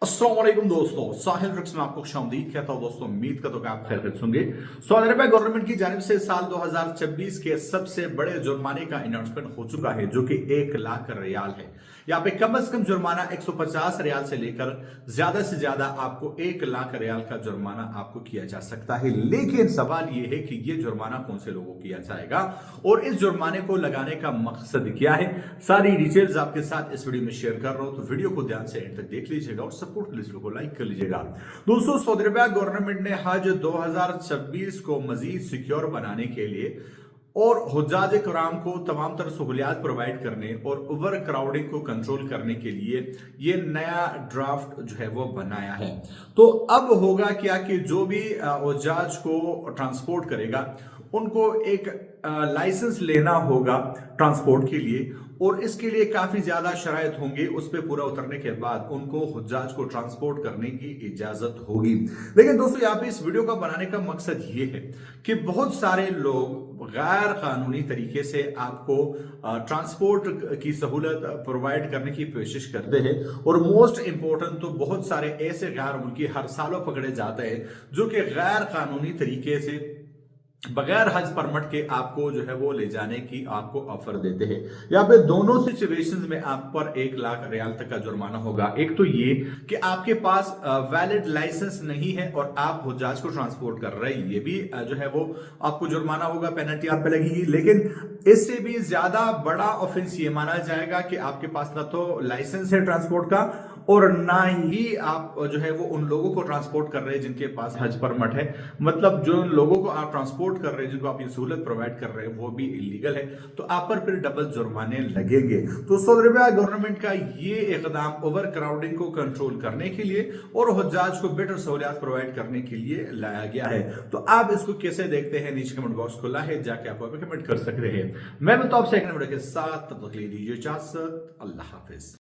अस्सलाम वालेकुम दोस्तों, साहिल रक्स में आपको खुशामदीद कहता हूं। दोस्तों उम्मीद करता हूं कि आप खैरियत होंगे। सऊदी अरब गवर्नमेंट की जानिब से साल 2026 के सबसे बड़े जुर्माने का अनाउंसमेंट हो चुका है, जो कि 1 लाख रियाल है। यहाँ पे कम से कम जुर्माना 150 रियाल से लेकर ज्यादा से ज्यादा आपको 1 लाख रियाल का जुर्माना आपको किया जा सकता है। लेकिन सवाल यह है कि ये जुर्माना कौन से लोगों को किया जाएगा और इस जुर्माने को लगाने का मकसद क्या है। सारी डिटेल्स आपके साथ इस वीडियो में शेयर कर रहा हूं, तो वीडियो को ध्यान से एंड तक देख लीजिएगा और सपोर्ट के लिए इस वीडियो को लाइक कर लीजिएगा। दोस्तों सऊदी अरब गवर्नमेंट ने हज 2026 को मजीद सिक्योर बनाने के लिए और हुज्जाज कराम को तमाम तरह सहूलियात प्रोवाइड करने और ओवर क्राउडिंग को कंट्रोल करने के लिए ये नया ड्राफ्ट जो है वो बनाया है। तो अब होगा क्या कि जो भी हुज्जाज को ट्रांसपोर्ट करेगा उनको एक लाइसेंस लेना होगा ट्रांसपोर्ट के लिए, और इसके लिए काफी ज्यादा शराइत होंगे। उस पर पूरा उतरने के बाद उनको हुज्जाज को ट्रांसपोर्ट करने की इजाजत होगी। लेकिन दोस्तों यहाँ पे इस वीडियो का बनाने का मकसद ये है कि बहुत सारे लोग गैर कानूनी तरीके से आपको ट्रांसपोर्ट की सहूलत प्रोवाइड करने की कोशिश करते हैं, और मोस्ट इंपॉर्टेंट तो बहुत सारे ऐसे गैर मुल्की हर सालों पकड़े जाते हैं जो कि गैर कानूनी तरीके से बगैर हज परमिट के आपको जो है वो ले जाने की आपको ऑफर देते हैं। यहाँ पे दोनों सिचुएशंस में आप पर 1 लाख रियाल तक का जुर्माना होगा। एक तो ये कि आपके पास वैलिड लाइसेंस नहीं है और आप हुज्जाज को ट्रांसपोर्ट कर रहे हैं, ये भी जो है वो आपको जुर्माना होगा, पेनल्टी आप पे लगेगी। लेकिन इससे भी ज्यादा बड़ा ऑफेंस ये माना जाएगा कि आपके पास ना तो लाइसेंस है ट्रांसपोर्ट का और ना ही आप जो है वो उन लोगों को ट्रांसपोर्ट कर रहे हैं जिनके पास हज परमिट है। मतलब जो लोगों को आप ट्रांसपोर्ट कर रहे हैं, जिनको आप ये सहूलत प्रोवाइड कर रहे हैं, वो भी इलीगल है, तो आप पर फिर डबल जुर्माने लगेंगे। तो सऊदी अरब गवर्नमेंट का ये इकदाम ओवर क्राउडिंग को कंट्रोल करने के लिए और हुज्जाज को बेटर सहूलियात प्रोवाइड करने के लिए लाया गया है। तो आप इसको कैसे देखते हैं, नीचे कमेंट बॉक्स खुला है, जाके आप कमेंट कर सकते हैं। मैं मिलता हूं आपसे एक नए वीडियो के साथ, तब तक के लिए दीजिए इजाजत। अल्लाह हाफिज।